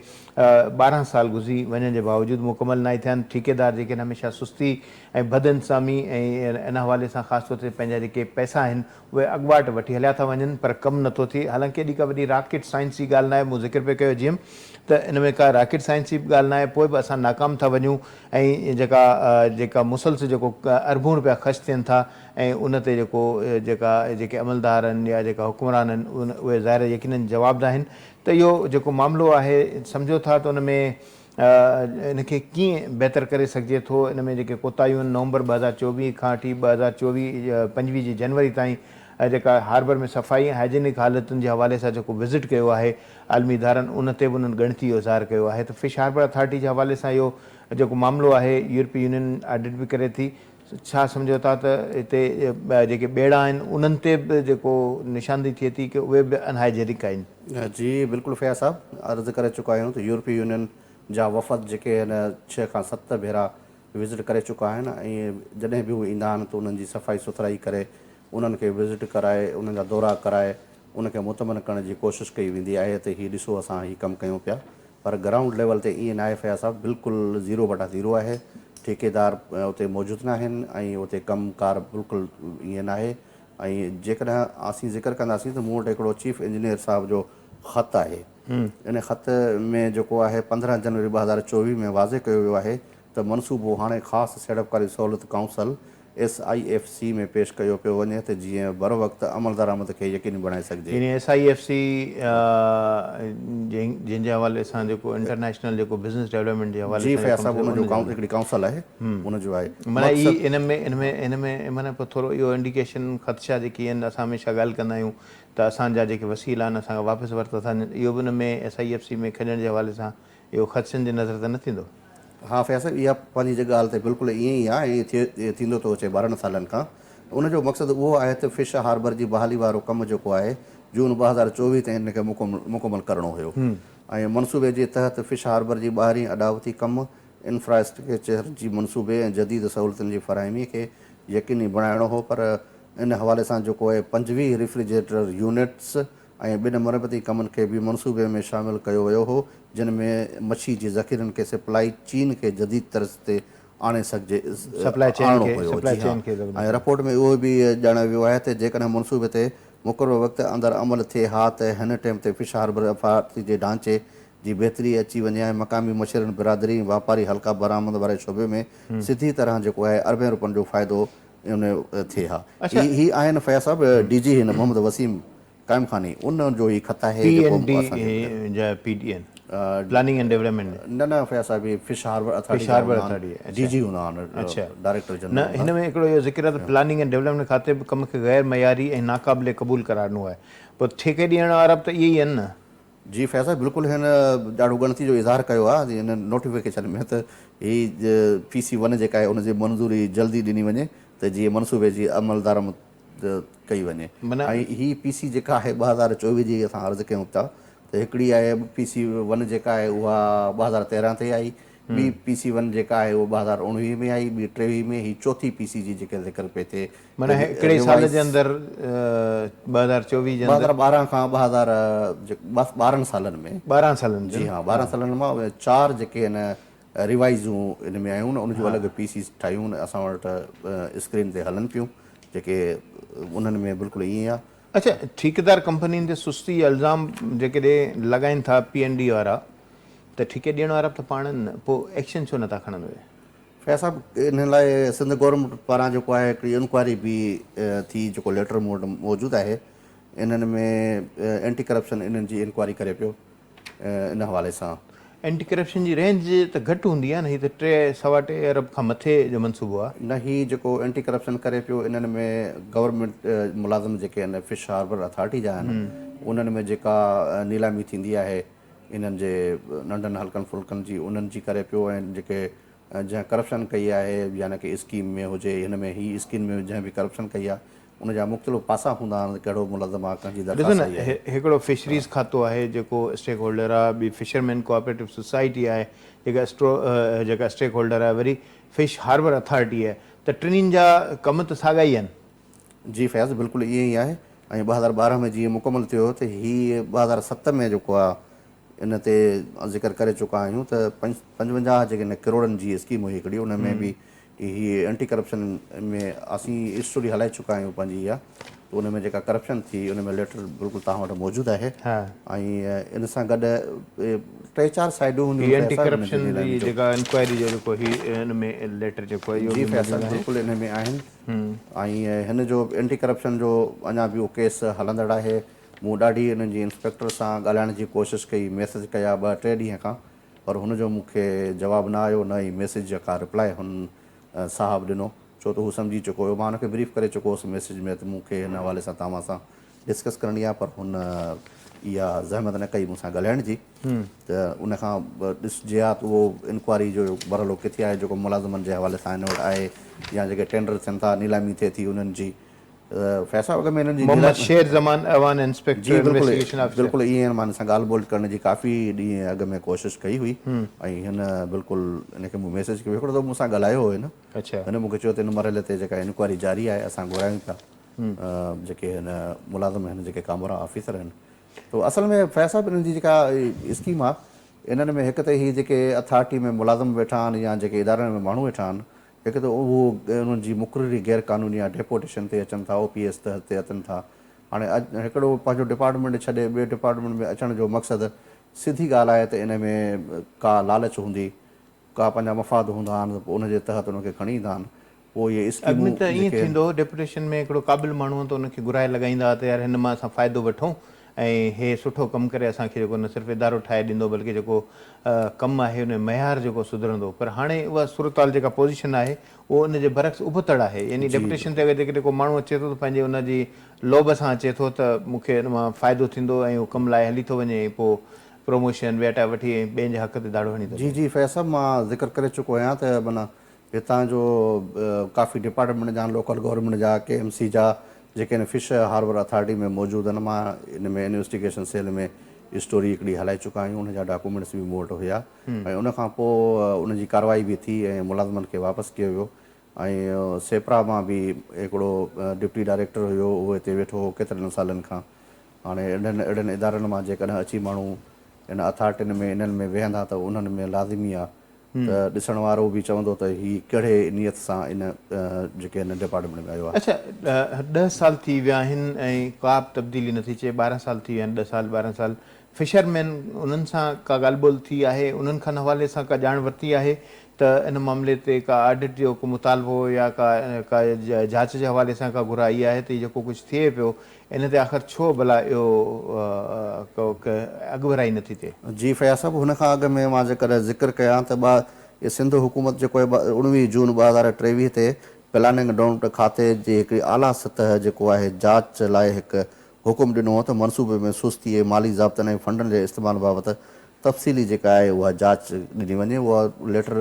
Speaker 1: 12 साल गुज़री वञण जे बावजूदि मुकमल न थिया आहिनि। ठेकेदार जेके आहिनि हमेशह सुस्ती ऐं बदइंसामी ऐं इन हवाले सां ख़ासि तौर ते पंहिंजा जेके पैसा आहिनि उहे अॻुवाट वठी हलिया था वञनि पर कमु नथो थिए। हालांकि एॾी का वॾी रॉकेट साइंस जी ॻाल्हि न आहे, मूं ज़िक्र पियो कयो जीअं त इन में का रॉकेट साइंस जी ॻाल्हि न आहे, पोइ बि असां नाकाम था वञूं ऐं जेका मुसलसिल जेको अरबूं रुपया ख़र्चु थियनि था ऐं उन ते जेके अमलदार आहिनि या जेका हुकुमरान आहिनि उहे ज़ाहिर यकीननि जवाबु न आहिनि। त इहो जेको मामिलो आहे सम्झो था त उन में इनखे कीअं बहितर करे सघिजे थो। इन में जेके कोताहियूं आहिनि नवंबर 2024 खां वठी 25 जी जनवरी ताईं जेका हार्बर में सफ़ाई ऐं हाइजेनिक हालतुनि जे हवाले सां जेको विज़िट कयो आहे आलमी इदारनि उन ते बि उन्हनि ॻणती जो इज़हार कयो आहे। त फिश हार्बर अथॉरिटी जे हवाले सां इहो जेको मामिलो आहे यूरोपी यूनियन ऑडिट बि करे थी। छा सम्झो था त हिते जेके ॿेड़ा आहिनि उन्हनि ते बि जेको निशानदेही थिए थी की उहे बि अनहाइजेनिक आहिनि?
Speaker 2: जी बिल्कुलु फैज़ साहब, अर्ज़ु करे चुका आहियूं त यूरोपी यूनियन जा वफ़द जेके आहिनि 6 खां 7 भेरा विज़िट करे चुका आहिनि ऐं जॾहिं बि उहे ईंदा आहिनि त उन्हनि जी सफ़ाई सुथराई करे उन्हनि खे विज़िट कराए उन्हनि जा दौरा कराए उनखे मुतमन करण जी कोशिशि कई वेंदी आहे त हीउ ॾिसो असां हीउ कमु कयूं पिया। पर ग्राउंड लेवल ते ईअं न आहे फैज़ साहब, बिल्कुलु 0/0 आहे। ठेकेदार उते मौजूदु न आहिनि ऐं उते कमुकार बिल्कुलु ईअं न आहे। ऐं जेकॾहिं असीं ज़िक्र कंदासीं त मूं वटि हिकिड़ो चीफ इंजीनियर साहब जो ख़तु आहे। इन ख़त में जेको आहे 15 जनवरी 2024 में वाज़े कयो वियो आहे त मनसूबो हाणे ख़ासि सीड़पकारी सहूलियत काउंसल SIFC में पेश कयो पियो वञे त जीअं बर वक़्तु अमल दरामद खे यकीनी बणाए सघिजे।
Speaker 1: यानी SIFC जंहिंजे हवाले सां जेको इंटरनेशनल जेको बिज़नेस डेवलपमेंट जे हवाले
Speaker 2: जी फैज़ साहब, उनजो हिकिड़ी काउंसल आहे, उनजो आहे
Speaker 1: माना इन में माना पोइ थोरो इहो इंडिकेशन ख़दशा जेके आहिनि असां हमेशह ॻाल्हि कंदा आहियूं त असांजा जेके वसीला आहिनि असांखां वापसि वरिता था वञनि, इहो बि उन में SIFC में खणण जे हवाले सां इहो ख़दशनि जे नज़र त न थींदो?
Speaker 2: हाँ फैज़ साहब, इहा पंहिंजी ॻाल्हि ते बिल्कुलु ईअं ई आहे ऐं थींदो थो अचे 12 सालनि खां। उनजो मक़सदु उहो आहे त फिश हार्बर जी बहाली वारो कमु जेको आहे जून 2024 ताईं हिनखे मुकमल करिणो हुयो ऐं मनसूबे जे तहत फिश हार्बर जी ॿाहिरीं अॾावती कमु इंफ्रास्ट्रक्चर जी मनसूबे ऐं जदीद सहूलियतुनि जी फराहमी खे यकीनी बणाइणो हो। पर इन हवाले सां जेको आहे 25 रेफ्रिजरेटर यूनिट्स ऐं 2 मरबती कमनि खे बि मनसूबे में शामिलु कयो वियो हो, जिन में मच्छी जी ज़ख़ीरनि खे सप्लाई चीन खे जदीद तर्ज़ ते आणे सघिजे आणणो हुयो। ऐं रिपोर्ट में उहो बि ॼाणायो वियो आहे त जेकॾहिं मनसूबे ते मुक़ररु वक़्तु अंदरि अमल थिए हा त हिन टाइम ते फिश हार्बर अथॉरिटी जे ढांचे जी बहितरी अची वञे ऐं मक़ामी मछियरनि बिरादरी वापारी हल्का बरामद वारे शोबे में सिधी तरह जेको आहे अरबें रुपयनि जो फ़ाइदो उन थिए हा। ही आहिनि फैज़ साहब DG हिन मोहम्मद वसीम काइम खानी, उन जो ई ख़त आहे
Speaker 1: प्लानिंग एंड डेवलपमेंट
Speaker 2: न फैज़ साहब, फिश हार्बर अथॉरिटी DG हूंदा आहिनि, डायरेक्टर जनरल।
Speaker 1: न हिन में हिकिड़ो इहो ज़िक्र आहे त प्लानिंग एंड डेवलपमेंट खाते बि कम खे ग़ैर मयारी ऐं नाक़ाबिले क़बूल कराइणो आहे, पोइ ठेके ॾियण वारा बि त इहे ई आहिनि न?
Speaker 2: जी फैज़ा बिल्कुलु हिन ॾाढो ॻणती जो इज़हार कयो आहे हिन नोटिफिकेशन में त ही PC1 जेका आहे उनजी मंज़ूरी जल्दी ॾिनी वञे त जीअं मनसूबे जी अमलदारमद कई वञे।
Speaker 1: माना
Speaker 2: ऐं ही PC जेका आहे 2024 जी असां अर्ज़ु कयूं था त हिकिड़ी आहे PC1 जेका आहे उहा 2013 ते आई, ॿी PC1 जेका आहे उहा 2019 में आई, ॿी 23 में, ही चौथी PC जी जेके ज़िक्र पिए थिए।
Speaker 1: माना हिकिड़े साल जे अंदरि 2024 जे अंदरि
Speaker 2: 2012 खां 12 सालनि में
Speaker 1: 12 सालनि
Speaker 2: जी हाँ 12 सालनि मां 4 जेके आहिनि रिवाइज़ूं इन में आयूं उन जूं अलॻि पीसीस ठाहियूं असां वटि स्क्रीन ते हलनि पियूं जेके उन्हनि में बिल्कुलु ईअं आहे।
Speaker 1: अच्छा, ठेकेदार कंपनियुनि ते सुस्ती इल्ज़ाम जेकॾहिं लॻाइनि था PND वारा त ठेके ॾियण वारा त पाण न, पोइ एक्शन छो नथा खणनि उहे?
Speaker 2: फैज़ साहब इन लाइ सिंध गवर्नमेंट पारां जेको आहे हिकिड़ी इंक्वायरी बि थी जेको लेटर मूं वटि मौजूदु आहे। इन्हनि में एंटी करप्शन इन्हनि जी इंक्वायरी करे पियो इन हवाले सां।
Speaker 1: एंटी करप्शन जी रेंज त घटि हूंदी आहे न, हीअ त 3.25 अरब खां मथे जो मनसूबो आहे।
Speaker 2: न ही जेको एंटी करप्शन करे पियो इन्हनि में गवर्नमेंट मुलाज़िम जेके आहिनि फिश हार्बर अथॉरिटी जा आहिनि उन्हनि में जेका नीलामी थींदी आहे इन्हनि जे नंढनि हल्कनि फुल्कनि जी उन्हनि जी करे पियो। ऐं जेके जंहिं करप्शन कई आहे यानी कि स्कीम में हुजे हिन में ही स्कीम में जंहिं बि करप्शन कई आहे उनजा मुख़्तलिफ़ पासा हूंदा आहिनि कहिड़ो मुलज़िम आहे कंहिंजी
Speaker 1: ॾिसो
Speaker 2: दरख़्वास्त
Speaker 1: न,
Speaker 2: आई आहे।
Speaker 1: हिकिड़ो फिशरीज़ खातो आहे जेको स्टेक होल्डर आहे, ॿी फिशरमैन कोऑपरेटिव सोसाइटी आहे जेका स्टेक होल्डर आहे, वरी फिश हार्बर अथॉरिटी आहे, त टिनिनि जा कम त साॻा ई आहिनि।
Speaker 2: जी फैज़ बिल्कुलु ईअं ई आहे। ऐं 2012 में जीअं मुकमल थियो त हीअ 2007 में जेको आहे इन ते ज़िक्र करे चुका आहियूं त 55 जेके करोड़नि जी स्कीम हुई हिकिड़ी उन में बि हीअ एंटी करप्शन में असीं स्टोरी हलाए चुका आहियूं पंहिंजी इहा। त उन में जेका करप्शन थी उन में लेटर बिल्कुलु तव्हां वटि मौजूदु आहे। ऐं इन सां गॾु 3-4 साइडूं हूंदियूं
Speaker 1: एंटी करप्शन जी जेका इंक्वायरी जो जेको हिन में लेटर जेको आहे
Speaker 2: जी फैसला बिल्कुलु इन में आहिनि। ऐं हिन जो एंटी करप्शन जो अञा ॿियो केस हलंदड़ आहे। मूं ॾाढी हिननि जी इंस्पेक्टर सां ॻाल्हाइण जी कोशिशि कई, मैसेज कया 2-3 ॾींहं खां, पर हुनजो मूंखे जवाबु न आयो, न ई मैसेज जा का रिप्लाई हुन साहबु ॾिनो, छो त हू सम्झी चुको हुयो। मां हुनखे ब्रीफ करे चुको हुउसि मैसेज में त मूंखे हिन हवाले सां तव्हां सां डिस्कस करणी आहे, पर हुन इहा ज़हमत न कई मूंसां ॻाल्हाइण जी। त उनखां ॾिसजे हा त उहो इंक्वायरी जो बरलो किथे आहे जेको मुलाज़िमनि जे हवाले सां हिन वटि आहे या जेके टेंडर थियनि था नीलामी थिए थी उन्हनि जी फैसला वग़ैरह में हिननि जी बिल्कुलु ईअं मां हिन सां ॻाल्हि ॿोल करण जी काफ़ी ॾींहं अॻु में कोशिशि कई हुई। ऐं हिन बिल्कुलु हिनखे मूं मैसेज कयो, हिकिड़ो दफ़ो मूंसां ॻाल्हायो हुओ हिन। हिन मूंखे चयो त हिन मरहले ते जेका इंक्वायरी जारी आहे असां घुरायूं था जेके हिन मुलाज़िम आहिनि जेके कामरा ऑफिसर आहिनि। त असल में फैसला हिननि जी जेका स्कीम आहे इन्हनि में हिकु त ही जेके अथॉरिटी में मुलाज़िम वेठा आहिनि या जेके इदारनि में माण्हू वेठा आहिनि, हिकु त उहो उन्हनि जी मुक़ररी गैर क़ानूनी आहे, डेपोटेशन ते अचनि था, OPS ते अचनि था। हाणे हिकिड़ो पंहिंजो डिपार्टमेंट छॾे ॿिए डिपार्टमेंट में अचण जो मक़सदु सिधी ॻाल्हि आहे त इन में का लालच हूंदी, का पंहिंजा मफ़ाद हूंदा आहिनि, पोइ उनजे तहत उनखे खणी ईंदा आहिनि। पोइ इहे स्कीमूं
Speaker 1: त ईअं थींदो डेपुटेशन में हिकिड़ो क़ाबिल माण्हू त उनखे घुराए लॻाईंदा त यार हिन मां असां फ़ाइदो वठूं ऐं हे सुठो कमु करे असांखे जेको न सिर्फ़ु इदारो ठाहे ॾींदो बल्कि जेको कमु आहे उन मयार जेको सुधरंदो। पर हाणे उहा सूरत हाल जेका पोज़ीशन आहे उहो उनजे बरक्स उबतड़ आहे। यानी डेपुटेशन ते अगरि जेकॾहिं को माण्हू अचे थो त पंहिंजे उनजी लोभ सां अचे थो त मूंखे हिन मां फ़ाइदो थींदो ऐं उहो कमु लाइ हली थो वञे, पोइ प्रमोशन वेटा वठी ॿियनि जे हक़ ते दाड़ो हणी थो।
Speaker 2: जी जी फैसल मां ज़िक्र करे चुको आहियां त माना हितां जो काफ़ी डिपार्टमेंट जा लोकल गवर्नमेंट जा KMC जा जेके हिन फिश हार्बर अथॉरिटी में मौजूदु आहिनि, मां इन में इन्वेस्टिगेशन सेल में स्टोरी हिकिड़ी हलाए चुका आहियूं, उनजा डॉक्यूमेंट्स बि मूं वटि हुया। ऐं उनखां पोइ उनजी कार्रवाई बि थी ऐं मुलाज़िमनि खे वापसि कयो वियो। ऐं सेपरा मां बि हिकिड़ो डिप्टी डायरेक्टर हुयो, उहो हिते वेठो हो केतिरनि सालनि खां। हाणे अहिड़नि इदारनि मां जेकॾहिं अची माण्हू इन अथॉरिटियुनि में इन्हनि में वेहंदा त उन्हनि में लाज़िमी आहे त ॾिसण वारो बि चवंदो त हीअ कहिड़े नियत सां इन जेके हिन डिपार्टमेंट में आयो आहे।
Speaker 1: अच्छा, 10 साल थी विया आहिनि ऐं का बि तब्दीली नथी अचे। 12 साल थी विया आहिनि, 10 साल 12 साल फिशरमैन उन्हनि सां का ॻाल्हि ॿोल थी आहे, उन्हनि खां हवाले सां का ॼाण वरिती आहे त इन मामले ते का ऑडिट जो को मुतालबो या का जांच जे हवाले सां का घुराई आहे त जेको कुझु थिए पियो इन ते आख़िर छो भला इहो अॻुभराई नथी थिए?
Speaker 2: जी फयाज़ साहब, हुन खां अॻु में मां जेकर ज़िक्र कयां त सिंध हुकूमत जेको आहे 19 जून 2023 ते प्लानिंग डेवलपमेंट खाते जी हिकिड़ी आला सतह जेको आहे जांच लाइ हिकु हुकुम ॾिनो हो त मनसूबे में सुस्ती ऐं माली ज़ाब्तनि ऐं फंडनि जे इस्तेमालु बाबति तफ़सीली जेका आहे उहा जांच ॾिनी वञे। उहा लेटर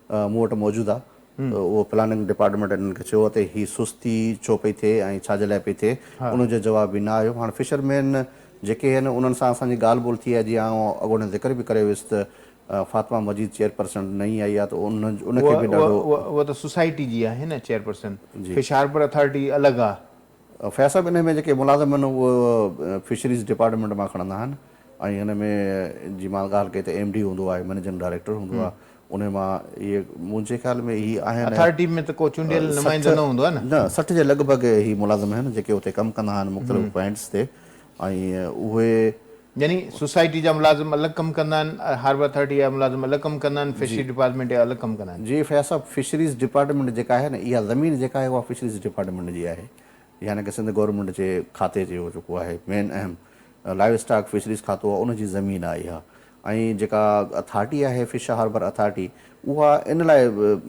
Speaker 2: मूं वटि मौजूदु आहे, त उहो प्लानिंग डिपार्टमेंट इन्हनि खे चयो त हीअ सुस्ती छो पई थिए ऐं छाजे लाइ पई थिए, उनजो जवाब बि न आयो। हाणे फिशरमैन जेके आहिनि उन्हनि सां असांजी ॻाल्हि ॿोल थी आहे, जीअं आउं अॻोणे ज़िक्र बि करे वियुसि त फातिमा मजीद चेयरपर्सन नई आई आहे, त उनखे बि ॾाढो
Speaker 1: उहा त सोसाइटी जी आहे न चेयरपर्सन, फिश हार्बर अथॉरिटी अलॻि आहे।
Speaker 2: फैज़ साहब इन में जेके मुलाज़िम आहिनि उहो फिशरीज़ डिपार्टमेंट मां खणंदा आहिनि, ऐं हिन में जी मां ॻाल्हि कई त MD हूंदो आहे, मैनेजिंग डायरेक्टर हूंदो आहे, उन मां इहे मुंहिंजे ख़्याल में इहे आहिनि
Speaker 1: अथॉरिटी में त को चूंडियल नुमाइंदो न हूंदो आहे न।
Speaker 2: 60 जे लॻभॻि ही मुलाज़िम आहिनि जेके उते कमु कंदा आहिनि मुख़्तलिफ़ पॉइंट्स ते, ऐं उहे
Speaker 1: यानी सोसाइटी जा मुलाज़िम अलॻि कमु कंदा आहिनि, हार्बर अथॉरिटी जा मुलाज़िम अलॻि कमु कंदा आहिनि, फिशरी डिपार्टमेंट जा अलॻि कमु कंदा आहिनि।
Speaker 2: जी फैज़ साहब, फिशरीज़ डिपार्टमेंट जेका आहे न, इहा ज़मीन जेका आहे उहा फिशरीज़ डिपार्टमेंट जी आहे, यानी कि सिंध गवर्नमेंट जे खाते जो जेको आहे मेन अहम लाइव स्टॉक फिशरीज़ खातो आहे, उनजी ज़मीन आहे इहा। ऐं जेका अथॉरिटी आहे फिश हार्बर अथॉरिटी, उहा इन लाइ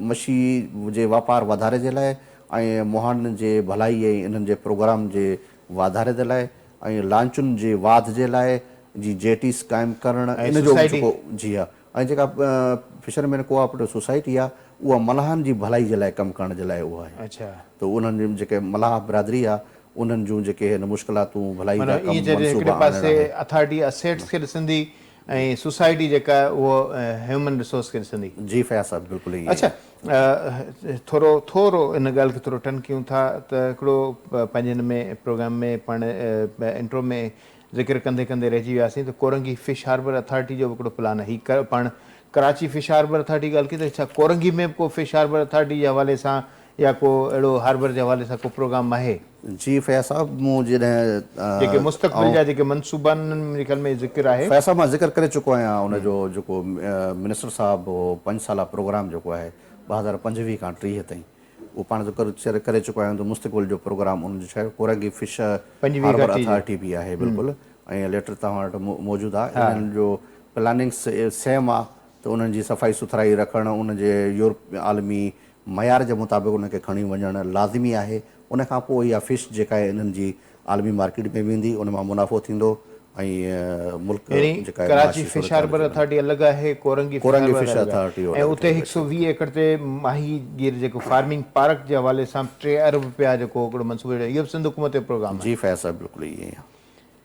Speaker 2: मछी जे वापारु वधारे जे लाइ ऐं मुहाननि जे भलाई ऐं इन्हनि जे प्रोग्राम जे वाधारे जे लाइ ऐं लांचुनि जे वाध जे लाइ जी जेटीस क़ाइमु करणु, इन जो जेको जी हा, ऐं जेका फिशरमैन कोऑपरेटिव सोसाइटी आहे उहा मलाहनि जी भलाई जे लाइ कमु करण जे लाइ उहा आहे।
Speaker 1: अच्छा,
Speaker 2: त उन्हनि जी जेके मलाह बिरादरी आहे उन्हनि जूं जेके हिन मुश्किलातूं भलाई जा कमु
Speaker 1: हिकिड़े पासे अथॉरिटी असेट्स खे ॾिसंदी ऐं सोसाइटी जेका आहे उहो ह्यूमन रिसोर्स खे ॾिसंदी।
Speaker 2: जी फैज़ साहब, बिल्कुलु ईअं।
Speaker 1: अच्छा, थोरो इन ॻाल्हि खे थोरो टनकियूं था त हिकिड़ो पंहिंजे हिन में प्रोग्राम में पाण इंट्रो में ज़िक्र कंदे कंदे रहिजी वियासीं त कोरंगी फिश हार्बर अथॉरिटी जो हिकिड़ो प्लान आहे। हीउ पाण कराची फिश हार्बर अथॉरिटी ॻाल्हि कई त छा कोरंगी में को फिश हार्बर अथॉरिटी जे हवाले सां या को अहिड़ो हार्बर जे हवाले सां को प्रोग्राम आहे?
Speaker 2: जी फैज़ साहब, मूं जॾहिं
Speaker 1: जेके मुस्तक़बिल जा जेके मनसूबनि मुंहिंजे ख़्याल में ज़िक्र आहे।
Speaker 2: फैज़ साहब, मां ज़िक्र करे चुको आहियां उनजो जेको मिनिस्टर साहिबु 5 साला प्रोग्राम जेको आहे 2025 खां 30 ताईं, उहो पाण ज़िक्र करे चुका आहियूं त मुस्तक़बिल जो प्रोग्राम उनजो छा आहे, कोरंगी फिश हार्बर अथॉरिटी बि आहे बिल्कुलु, ऐं लेटर तव्हां वटि मौजूदु आहे। इन्हनि जो प्लानिंग सेम आहे त उन्हनि जी सफ़ाई सुथराई रखणु, उनजे यूरोप आलमी मयार जे मुताबिक़ उनखे खणी वञणु लाज़मी आहे। उनखां पोइ इहा फिश जेका आहे इन्हनि जी आलमी मार्केट में वेंदी, उन मां मुनाफ़ो थींदो ऐं मुल्क जेका आहे
Speaker 1: कराची फिश हार्बर अथॉरिटी अलॻि आहे, कोरंगी
Speaker 2: फिश अथॉरिटी
Speaker 1: ऐं उते 120 एकड़ ते माहीगीर जेको फार्मिंग पार्क जे हवाले सां 3 अरब रुपया जेको हिकिड़ो मनसूबो, इहो बि सिंध हुकूमत जो प्रोग्राम आहे।
Speaker 2: जी फैज़ साहब, बिल्कुलु ईअं आहे।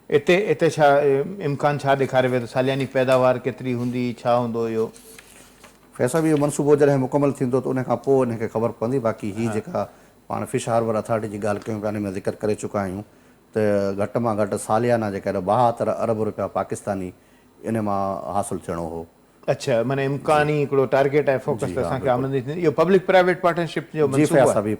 Speaker 1: हिते छा इम्कान छा ॾेखारे वियो त सालियानी पैदावार केतिरी हूंदी, छा हूंदो इहो?
Speaker 2: फैज़ साहब, इहो मनसूबो जॾहिं मुकमल थींदो त उनखां पोइ इनखे ख़बर पवंदी। बाक़ी हीअ जेका पाण फिश हार्बर अथॉरिटी जी ॻाल्हि कयूं पिया, हिन में ज़िक्र करे चुका आहियूं त घटि मां घटि सालियाना जेका 72 अरब रुपया पाकिस्तानी इन मां हासिलु थियणो हो।
Speaker 1: अच्छा, माना इम्कानी हिकिड़ो टारगेट आहे, फोकस असांखे आमदनी थींदी। इहो पब्लिक प्राइवेट पार्टनरशिप जो मनसूबो आहे,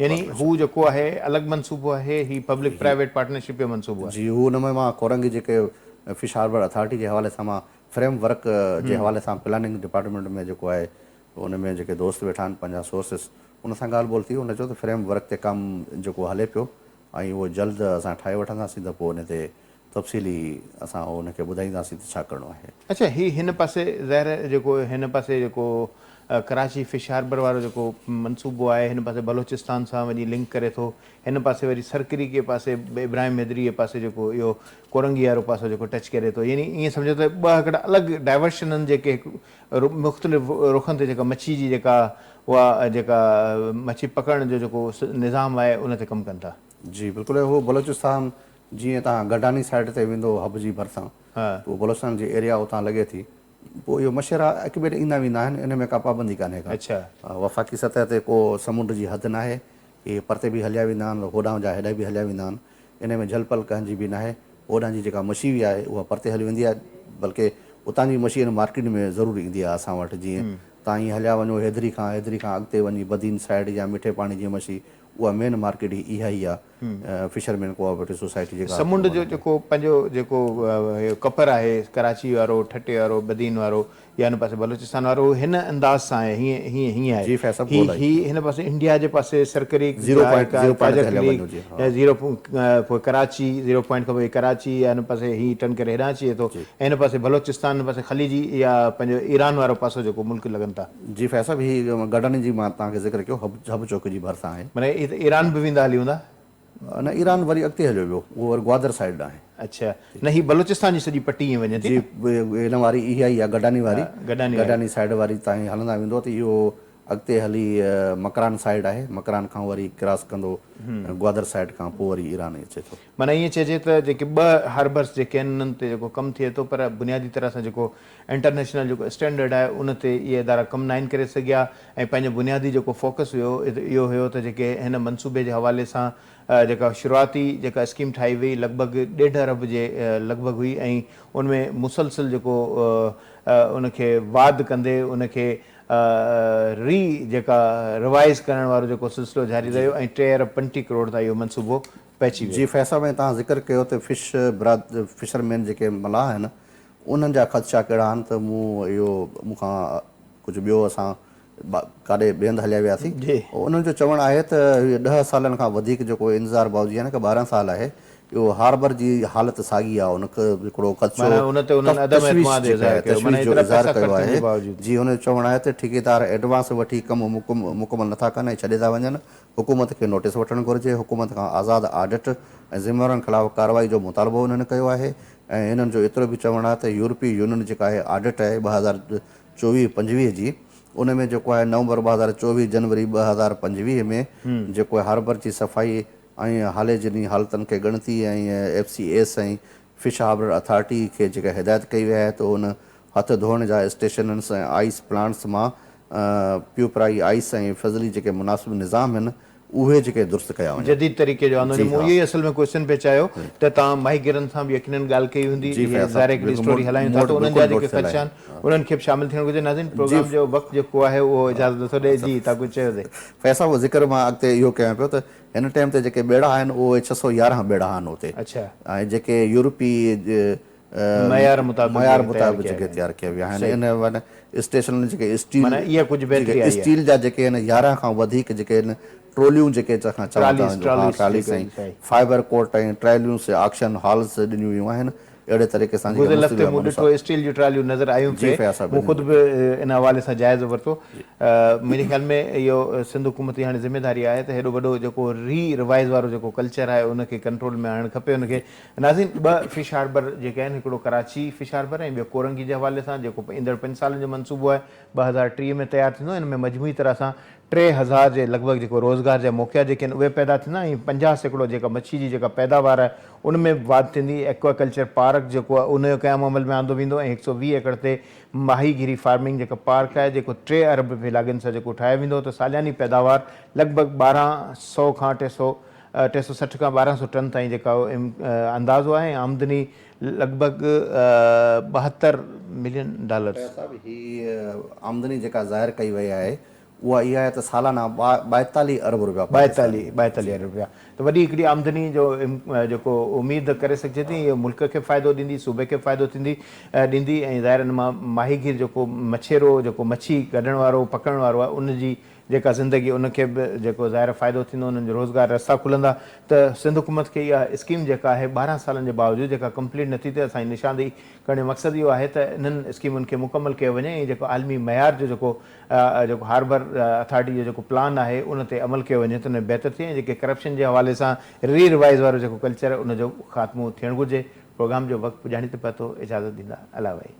Speaker 1: यानी हू जेको आहे अलॻि मनसूबो आहे, ही पब्लिक प्राइवेट पार्टनरशिप जो मनसूबो आहे।
Speaker 2: जी, हू हुन में मां कोरंगी जेके फिश हार्बर अथॉरिटी जे हवाले सां मां फ्रेम वर्क जे हवाले सां प्लानिंग डिपार्टमेंट में जेको आहे उन में जेके दोस्त वेठा आहिनि पंहिंजा सोर्सिस, उन सां ॻाल्हि ॿोल थी। उन चयो त फ्रेम वर्क ते कमु जेको हले पियो ऐं उहो जल्द असां ठाहे वठंदासीं, त पोइ उन ते तफ़सीली असां उनखे ॿुधाईंदासीं त छा करिणो आहे।
Speaker 1: अच्छा, हिन पासे ज़ाहिर जेको हिन पासे जेको कराची फिश हार्बर वारो जेको मनसूबो आहे, हिन पासे बलोचिस्तान सां वञी लिंक करे थो, हिन पासे वरी सरकरी के पासे इब्राहिम हैदरी जे पासे जेको इहो कोरंगी वारो पासो जेको टच करे थो, यानी ईअं सम्झो त ॿ हिकिड़ा अलॻि डाइवर्शन आहिनि जेके मुख़्तलिफ़ रुखनि ते जेका मच्छी जी जेका उहा जेका मच्छी पकड़ण जो जेको निज़ाम आहे उन ते कमु कनि था।
Speaker 2: जी बिल्कुलु, उहो बलोचिस्तान जीअं तव्हां गडानी साइड ते वेंदो हब जी भरिसां, पोइ बलोचिस्तान जी एरिया उतां लॻे थी, पोइ इहो मशरा हिकु ॿिए ईंदा वेंदा आहिनि, इन में का पाबंदी कान्हे का।
Speaker 1: अच्छा,
Speaker 2: वफ़ाक़ी सतह ते को समुंड जी हद न आहे, इहे परते बि हलिया वेंदा आहिनि, होॾां जा हेॾा बि हलिया वेंदा आहिनि, इन में झल पल कंहिंजी बि न आहे। होॾां जी जेका मछी आहे उहा परते हली वेंदी आहे, बल्कि उतां जी मछी मार्केट में ज़रूरु ईंदी आहे असां वटि। जीअं तव्हां ईअं हलिया वञो हैदरी खां अॻिते वञी बदीन साइड या मिठे पाणी जी मछी, उहा मेन मार्केट इहा ई आहे फिशरमैन कोऑपरेटिव सोसाइटी जेका
Speaker 1: समुंड जो जेको पंहिंजो जेको कपर आहे, कराची वारो, ठटे वारो, बदीन वारो या हिन पासे बलोचिस्तान वारो, हिन अंदाज़ सां आहे, हीअं आहे। हिन पासे इंडिया जे पासे सरकरी
Speaker 2: 0.0
Speaker 1: पोइ कराची 0 पॉइंट खां पोइ कराची या हिन पासे हीअ टर्न करे हेॾां अची थो, ऐं हिन पासे बलोचिस्तान, हिन पासे ख़लीजी या पंहिंजो ईरान वारो पासो जेको मुल्क लॻनि था।
Speaker 2: जी फैज़ साहब, हीअ गडनी जी मां तव्हांखे ज़िक्र कयो हब चौक जी भरिसां आहे,
Speaker 1: माना ईरान बि वेंदा हली हूंदा?
Speaker 2: न ईरान वरी अॻिते हलियो वियो, उहो वरी ग्वादर साइड आहे।
Speaker 1: अच्छा, न ही बलूचिस्तान जी सॼी पट्टी ईअं वञे थी
Speaker 2: जी हिन वारी इहा ई आहे गडानी वारी,
Speaker 1: गडानी
Speaker 2: गडानी साइड वारी ताईं हलंदा वेंदो त इहो अॻिते हली मकरान साइड आहे, मकरान खां वरी क्रॉस कंदो ग्वादर साइड खां पोइ वरी ईरान अचे थो।
Speaker 1: माना ईअं चइजे त जेके ॿ हार्बर्स जेके आहिनि उन्हनि ते जेको कमु थिए थो, पर बुनियादी तरह सां जेको इंटरनेशनल जेको स्टैंडर्ड आहे उन ते इहे इदारा कमु न आहिनि करे सघिया। ऐं पंहिंजो बुनियादी जेको फोकस हुयो इहो हुयो त जेके हिन मनसूबे जे हवाले सां जेका शुरूआती जेका स्कीम ठाही वई लॻभॻि 1.5 अरब जे लॻभॻि हुई, ऐं उनमें मुसलसिल जेको उनखे वाद कंदे उनखे जेका रिवाइज़ करण वारो जेको सिलसिलो जारी रहियो ऐं 3 अरब 35 करोड़ ताईं इहो मनसूबो पहुची वियो।
Speaker 2: जी फैसा में तव्हां ज़िक्र कयो त फिशरमैन जेके मलाह आहिनि उन्हनि जा ख़दशा कहिड़ा आहिनि, त मूंखां कुझु ॿियो असां काॾे ॿिए हंधि हलिया वियासीं। उन्हनि जो चवणु आहे त 10 सालनि खां वधीक जेको इंतज़ार बावजूदि यानी कि 12 साल आहे, इहो हार्बर जी हालति साॻी आहे, उनखे हिकिड़ो ख़दशो इज़हार कयो आहे। जी हुन जो चवणु आहे त ठेकेदार एडवांस वठी कमु मुकमल नथा कनि ऐं छॾे था वञनि। हुकूमत खे नोटिस वठणु घुरिजे, हुकूमत खां आज़ादु ऑडिट ऐं ज़िम्मेवारनि ख़िलाफ़ कार्रवाई जो मुतालबो उन्हनि कयो आहे। ऐं हिननि जो एतिरो बि चवणु आहे त यूरोपीय यूनियन जेका आहे ऑडिट आहे 2024-25 जी, उन में जेको आहे नवंबर 2024 जनवरी 2025 में जेको आहे हार्बर जी सफ़ाई ऐं हाले जनी हालतुनि खे ॻणती ऐं FCS ऐं फिश हार्बर अथॉरिटी खे जेका हिदायत कई वई आहे त उन हथ धोइण जा स्टेशनन्स ऐं आइस प्लांट्स मां प्यूपराई आइस ऐं फज़ली जेके मुनासिब निज़ाम आहिनि उहे जेके दुरुस्त कया वञनि
Speaker 1: जदीद तरीक़े जो आंदो। मूं इहो ई असल में क्वेश्चन पे चाहियो त तव्हां माहिगिरनि सां बि यकीनन ॻाल्हि कई हूंदी, ज़ाहिर हिकिड़ी स्टोरी हलायूं था त उन्हनि जा जेके ख़दशा आहिनि उन्हनि खे बि शामिल थियणु घुरिजे। नाज़रीन, प्रोग्राम जो वक़्तु जेको आहे उहो इजाज़त नथो ॾे। जी तव्हां कुझु चयो ते
Speaker 2: फैसा वो ज़िक्र मां अॻिते इहो कयां पियो त हिन टाइम ते जेके ॿेड़ा आहिनि उहे 611 ॿेड़ा आहिनि हुते।
Speaker 1: अच्छा,
Speaker 2: ऐं जेके यूरोपी
Speaker 1: मयार मुताबिक़
Speaker 2: जेके तयारु कया विया आहिनि, इन स्टेशन जेके स्टील जा जेके आहिनि 11 खां वधीक जेके आहिनि ट्रोलियूं जेके ट्रालीस ऐं फाइबर कोट ऐं ट्रालियूं ऑक्शन हॉल्स ॾिनियूं वियूं आहिनि। अहिड़े तरीक़े सां
Speaker 1: गुज़िरियल हफ़्ते मूं ॾिठो स्टील जूं ट्रालियूं नज़र आयूं पिए, मूं ख़ुदि बि इन हवाले सां जाइज़ो वरितो। मुंहिंजे ख़्याल में इहो सिंध हुकूमत जी हाणे ज़िमेदारी आहे त हेॾो वॾो जेको रिवाइज़ वारो जेको कल्चर आहे उनखे कंट्रोल में आणणु खपे उनखे। नाज़रीन, 2 फिश हार्बर जेके आहिनि, हिकिड़ो कराची फिश हार्बर ऐं ॿियो कोरंगी जे हवाले सां जेको ईंदड़ 5 सालनि जो मनसूबो आहे 2030 में तयारु थींदो। हिन में मजमूई तरह सां 3000 जे लॻभॻि जेको रोज़गार जा मौक़ा जेके आहिनि उहे पैदा थींदा ऐं 50% जेका मच्छी जी जेका पैदावार आहे उन में वाध थींदी। एक्वाकल्चर पार्क जेको आहे उनजो क़याम अमल में आंदो वेंदो ऐं 120 एकड़ ते माहीगिरी फार्मिंग जेका पार्क आहे जेको 3 अरब रुपए लागनि सां जेको ठाहियो वेंदो, त सालियानी पैदावार लॻभॻि 1200 खां 360 खां 1200 टन ताईं जेका अंदाज़ो आहे ऐं आमदनी लॻभॻि $72 मिलियन।
Speaker 2: आमदनी जेका ज़ाहिर कई वई आहे उहा इहा आहे त सालाना 42 अरब रुपया
Speaker 1: 42 अरब रुपया, त वॾी हिकिड़ी आमदनी जो जेको उमेद करे सघिजे थी। इहो मुल्क खे फ़ाइदो ॾींदी, सूबे खे फ़ाइदो ॾींदी ऐं ज़ाहिर हिन मां माहीगीर जेको मछेरो जेको मच्छी कढण वारो पकड़ण वारो आहे उनजी जेका ज़िंदगी उनखे बि जेको ज़ाहिर फ़ाइदो थींदो, उन्हनि जो रोज़गार रस्ता खुलंदा। त सिंध हुकूमत खे इहा स्कीम जेका आहे 12 सालनि जे बावजूदि जेका कंप्लीट नथी थिए, असांजी निशानदेही करण जो मक़सदु इहो आहे त इन्हनि स्कीमुनि खे मुकमल कयो वञे ऐं जेको आलमी मयार जो जेको हार्बर अथॉरिटी जो जेको प्लान आहे उन ते अमल कयो वञे त उन बहितर थिए ऐं जेके करप्शन जे हवाले सां रिवाइज़ वारो जेको कल्चर आहे उनजो ख़ात्मो थियणु घुरिजे। प्रोग्राम जो वक़्तु पुॼाणी ते पतो, इजाज़त ॾींदा अला भाई।